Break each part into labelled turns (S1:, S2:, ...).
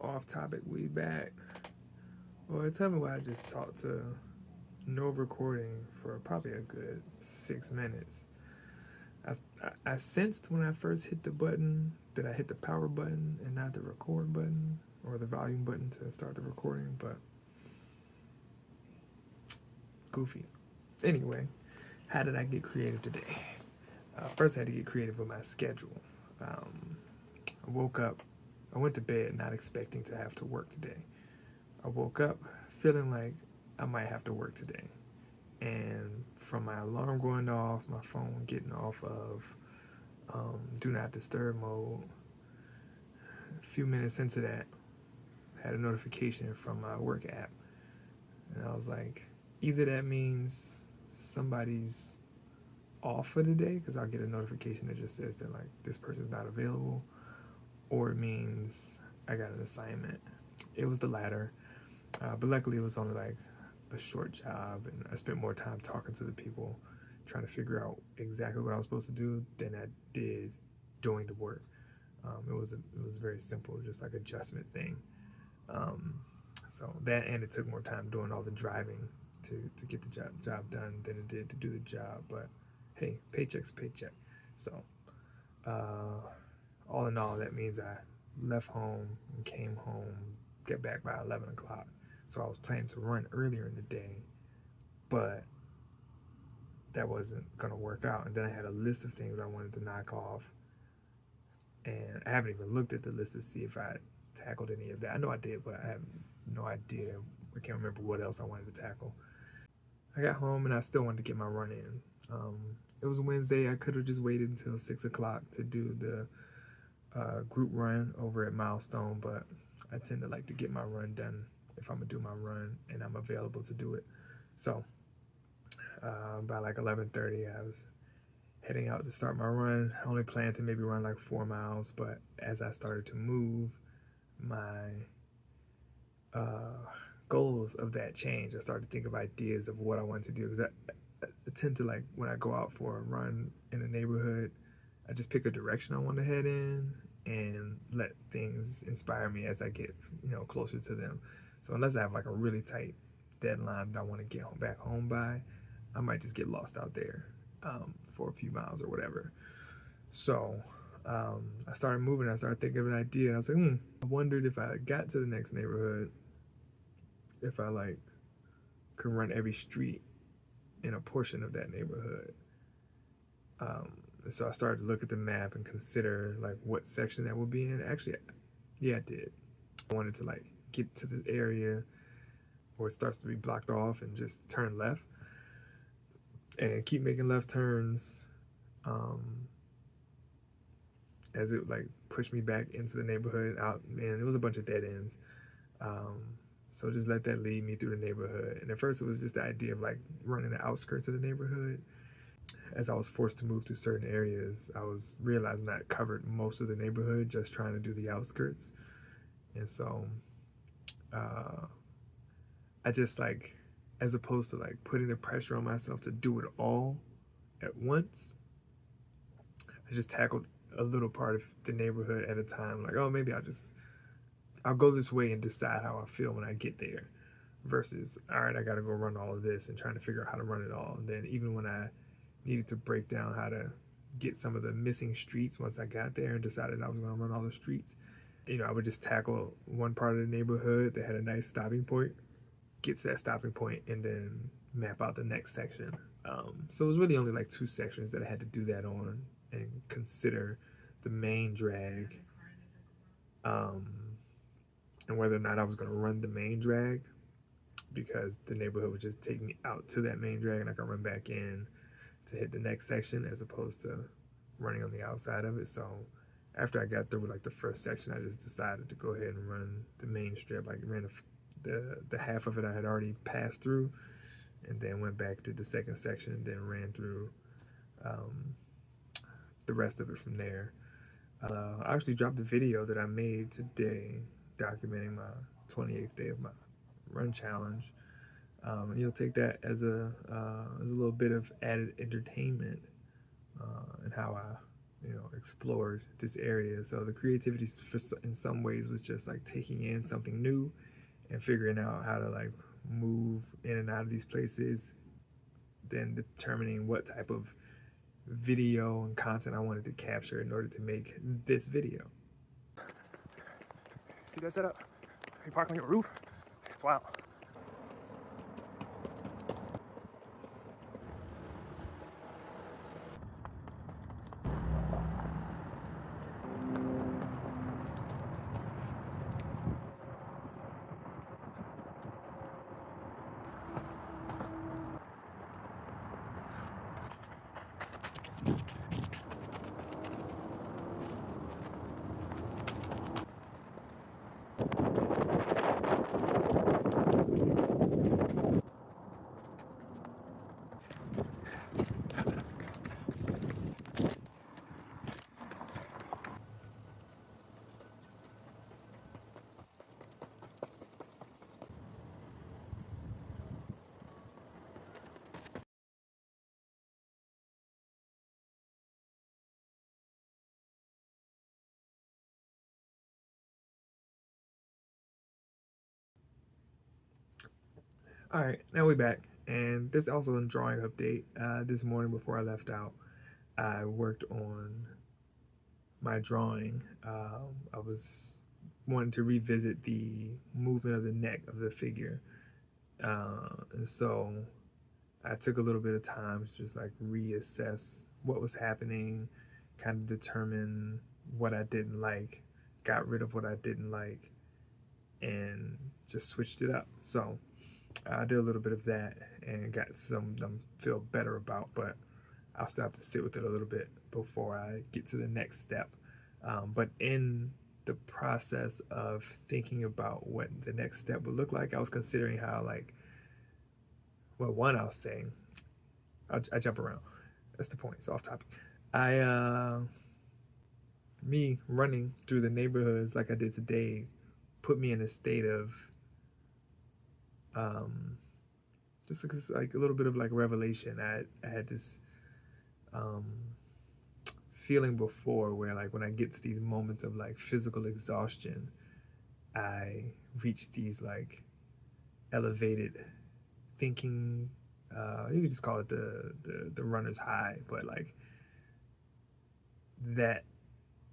S1: off topic. We back. Well, tell me why I just talked to no recording for probably a good 6 minutes. I sensed when I first hit the button that I hit the power button and not the record button or the volume button to start the recording, but goofy. Anyway, how did I get creative today? First, I had to get creative with my schedule. I woke up, I went to bed not expecting to have to work today. I woke up feeling like I might have to work today. And from my alarm going off, my phone getting off of do not disturb mode, a few minutes into that, I had a notification from my work app. And I was like, either that means somebody's off for the day, because I'll get a notification that just says that like this person's not available, or it means I got an assignment. It was the latter, but luckily it was only like a short job, and I spent more time talking to the people, trying to figure out exactly what I was supposed to do than I did doing the work. It was very simple, just like adjustment thing. So that, and it took more time doing all the driving to get the job done than it did to do the job. But hey, paycheck's a paycheck. So all in all, that means I left home and came home, get back by 11 o'clock. So I was planning to run earlier in the day, but that wasn't going to work out. And then I had a list of things I wanted to knock off, and I haven't even looked at the list to see if I tackled any of that. I know I did, but I have no idea. I can't remember what else I wanted to tackle. I got home and I still wanted to get my run in. It was Wednesday. I could have just waited until 6 o'clock to do the group run over at Milestone, but I tend to like to get my run done if I'm gonna do my run and I'm available to do it. So by like 11:30, I was heading out to start my run. I only planned to maybe run like 4 miles, but as I started to move, my goals of that change. I started to think of ideas of what I wanted to do, because I tend to, like, when I go out for a run in a neighborhood, I just pick a direction I want to head in and let things inspire me as I get closer to them. So unless I have like a really tight deadline that I want to get back home by, I might just get lost out there for a few miles or whatever. So I started moving. I started thinking of an idea. I was like, I wondered if I got to the next neighborhood, if I like could run every street in a portion of that neighborhood. So I started to look at the map and consider like what section that would be in. Actually, yeah, I did. I wanted to like get to the area where it starts to be blocked off and just turn left and keep making left turns as it like pushed me back into the neighborhood out. Man, it was a bunch of dead ends. So just let that lead me through the neighborhood. And at first it was just the idea of like running the outskirts of the neighborhood. As I was forced to move to certain areas, I was realizing that I covered most of the neighborhood just trying to do the outskirts. And so I just like, as opposed to like putting the pressure on myself to do it all at once, I just tackled a little part of the neighborhood at a time. Like, oh, maybe I'll go this way and decide how I feel when I get there, versus, all right, I got to go run all of this and trying to figure out how to run it all. And then even when I needed to break down how to get some of the missing streets, once I got there and decided I was going to run all the streets, I would just tackle one part of the neighborhood that had a nice stopping point, get to that stopping point, and then map out the next section. So it was really only like 2 sections that I had to do that on and consider the main drag, and whether or not I was going to run the main drag, because the neighborhood would just take me out to that main drag and I could run back in to hit the next section, as opposed to running on the outside of it. So after I got through with like the first section, I just decided to go ahead and run the main strip. Like ran the half of it I had already passed through, and then went back to the second section and then ran through the rest of it from there. I actually dropped a video that I made today documenting my 28th day of my run challenge. And you'll take that as a little bit of added entertainment, and how I explored this area. So the creativity in some ways was just like taking in something new and figuring out how to like move in and out of these places, then determining what type of video and content I wanted to capture in order to make this video. See that setup? You park on your roof? It's wild. All right, now we're back, and there's also a drawing update. This morning before I left out, I worked on my drawing. I was wanting to revisit the movement of the neck of the figure, and so I took a little bit of time to just like reassess what was happening, kind of determine what I didn't like, got rid of what I didn't like, and just switched it up. So I did a little bit of that and got some feel better about, but I'll still have to sit with it a little bit before I get to the next step. But in the process of thinking about what the next step would look like, I was considering how like, well, one, I was saying, I jump around. That's the point. It's off topic. Me running through the neighborhoods like I did today put me in a state of just like a little bit of like revelation. I had this feeling before where like when I get to these moments of like physical exhaustion, I reach these like elevated thinking. You could just call it the runner's high, but like that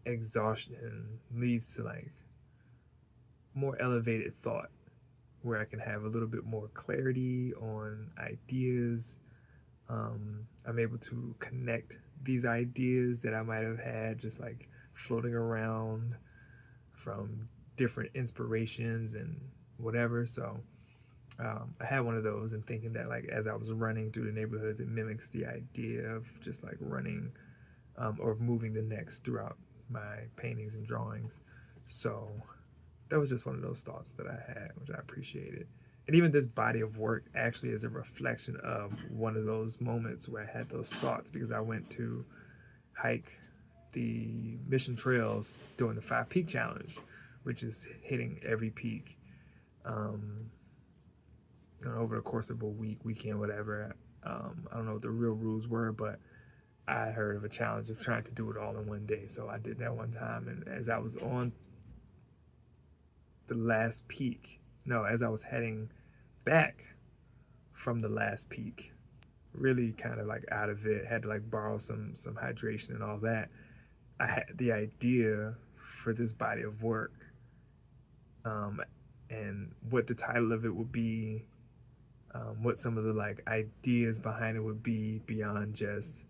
S1: exhaustion leads to like more elevated thought where I can have a little bit more clarity on ideas. I'm able to connect these ideas that I might have had just like floating around from different inspirations and whatever. So I had one of those and thinking that like as I was running through the neighborhoods, it mimics the idea of just like running or moving the next throughout my paintings and drawings. So that was just one of those thoughts that I had, which I appreciated. And even this body of work actually is a reflection of one of those moments where I had those thoughts, because I went to hike the Mission Trails during the 5 Peak Challenge, which is hitting every peak over the course of a weekend, whatever. I don't know what the real rules were, but I heard of a challenge of trying to do it all in one day. So I did that one time, and as I was on the last peak, no, as I was heading back from the last peak, really kind of like out of it, had to like borrow some hydration and all that. I had the idea for this body of work, and what the title of it would be, what some of the like ideas behind it would be beyond just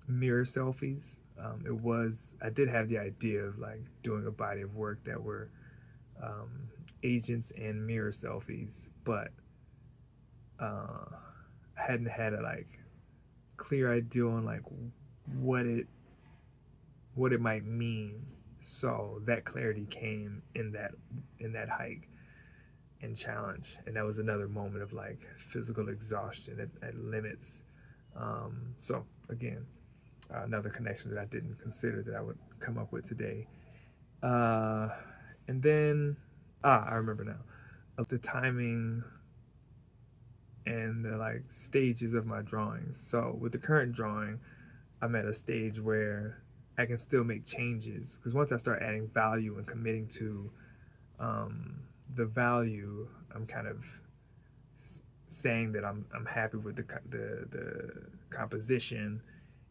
S1: mirror selfies. I did have the idea of like doing a body of work that were agents and mirror selfies, but I hadn't had a like clear idea on like what it might mean. So that clarity came in that hike and challenge, and that was another moment of like physical exhaustion at limits. So again, another connection that I didn't consider that I would come up with today. And then I remember now, the timing and the like stages of my drawings. So with the current drawing, I'm at a stage where I can still make changes, because once I start adding value and committing to the value, I'm kind of saying that I'm happy with the composition,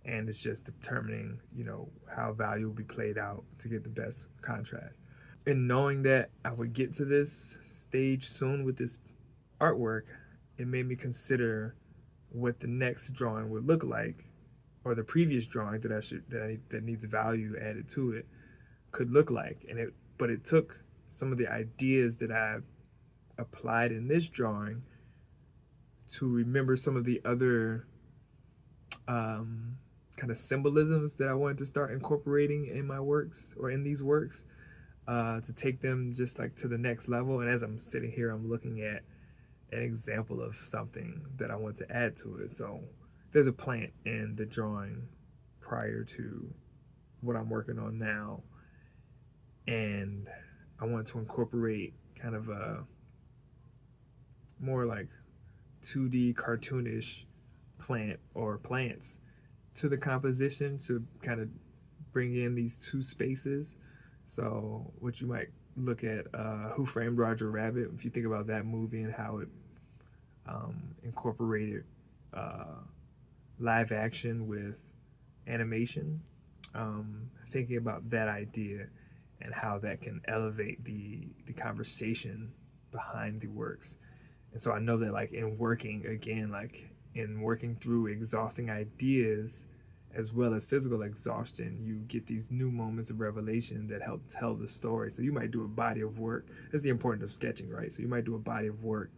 S1: and it's just determining, you know, how value will be played out to get the best contrast. And knowing that I would get to this stage soon with this artwork, it made me consider what the next drawing would look like, or the previous drawing that needs value added to it could look like. But it took some of the ideas that I applied in this drawing to remember some of the other kind of symbolisms that I wanted to start incorporating in my works, or in these works, to take them just like to the next level. And as I'm sitting here, I'm looking at an example of something that I want to add to it. So there's a plant in the drawing prior to what I'm working on now, and I want to incorporate kind of a more like 2D cartoonish plant or plants to the composition to kind of bring in these two spaces. So what you might look at Who Framed Roger Rabbit, if you think about that movie and how it incorporated live action with animation, thinking about that idea and how that can elevate the conversation behind the works. And so I know that like in working through exhausting ideas as well as physical exhaustion, you get these new moments of revelation that help tell the story. So you might do a body of work. That's the importance of sketching, right? So you might do a body of work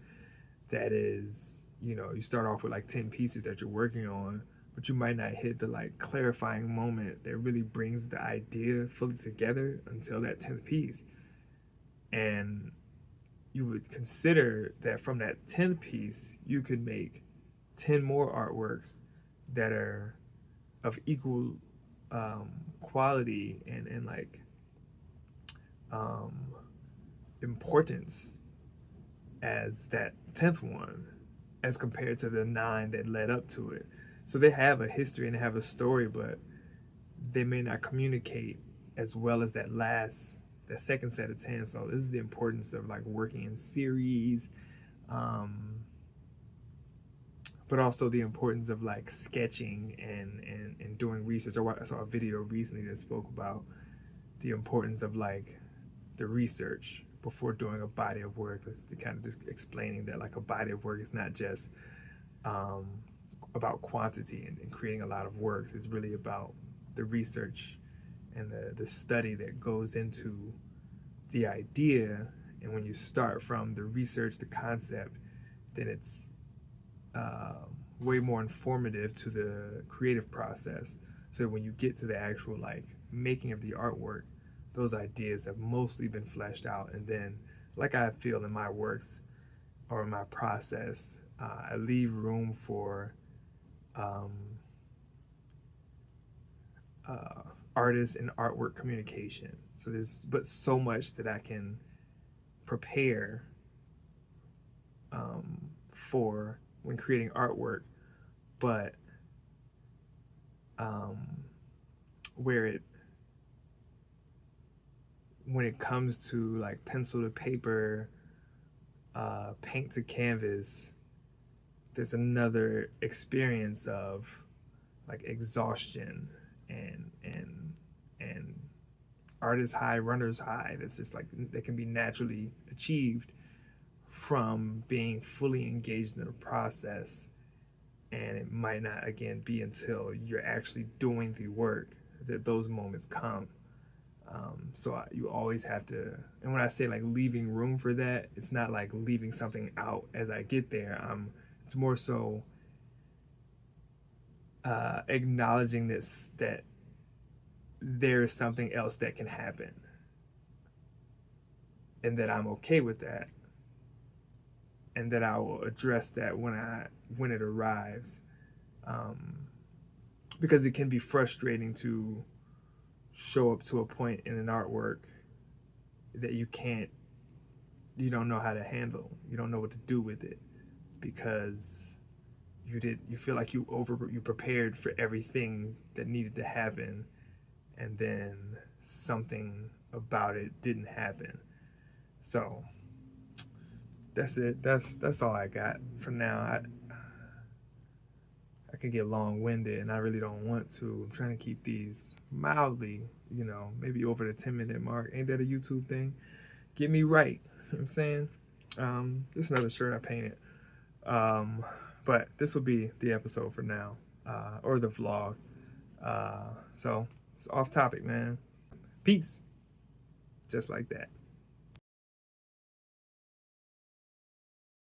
S1: that is, you know, you start off with like 10 pieces that you're working on, but you might not hit the like clarifying moment that really brings the idea fully together until that 10th piece. And you would consider that from that 10th piece, you could make 10 more artworks that are of equal quality and like importance as that 10th one, as compared to the 9 that led up to it. So they have a history and they have a story, but they may not communicate as well as that second set of 10. So this is the importance of like working in series, but also the importance of like sketching and doing research. I saw a video recently that spoke about the importance of like the research before doing a body of work. It's kind of just explaining that like a body of work is not just about quantity and creating a lot of works. It's really about the research and the study that goes into the idea. And when you start from the research, the concept, then it's way more informative to the creative process. So when you get to the actual like making of the artwork, those ideas have mostly been fleshed out. And then, like I feel in my works or in my process, I leave room for artist and artwork communication. So there's but so much that I can prepare for when creating artwork, but when it comes to like pencil to paper, paint to canvas, there's another experience of like exhaustion and artist high, runner's high. That's just like that can be naturally achieved from being fully engaged in the process. And it might not again be until you're actually doing the work that those moments come. So you always have to, and when I say like leaving room for that, it's not like leaving something out as I get there. It's more so acknowledging that there is something else that can happen, and that I'm okay with that, and that I will address that when it arrives, because it can be frustrating to show up to a point in an artwork that you don't know how to handle, you don't know what to do with it, because you feel like you prepared for everything that needed to happen, and then something about it didn't happen. So that's it. That's all I got for now. I can get long-winded, and I really don't want to. I'm trying to keep these mildly, maybe over the 10-minute mark. Ain't that a YouTube thing? Get me right. You know what I'm saying? This is another shirt I painted. But this will be the episode for now, or the vlog. So it's off topic, man. Peace. Just like that.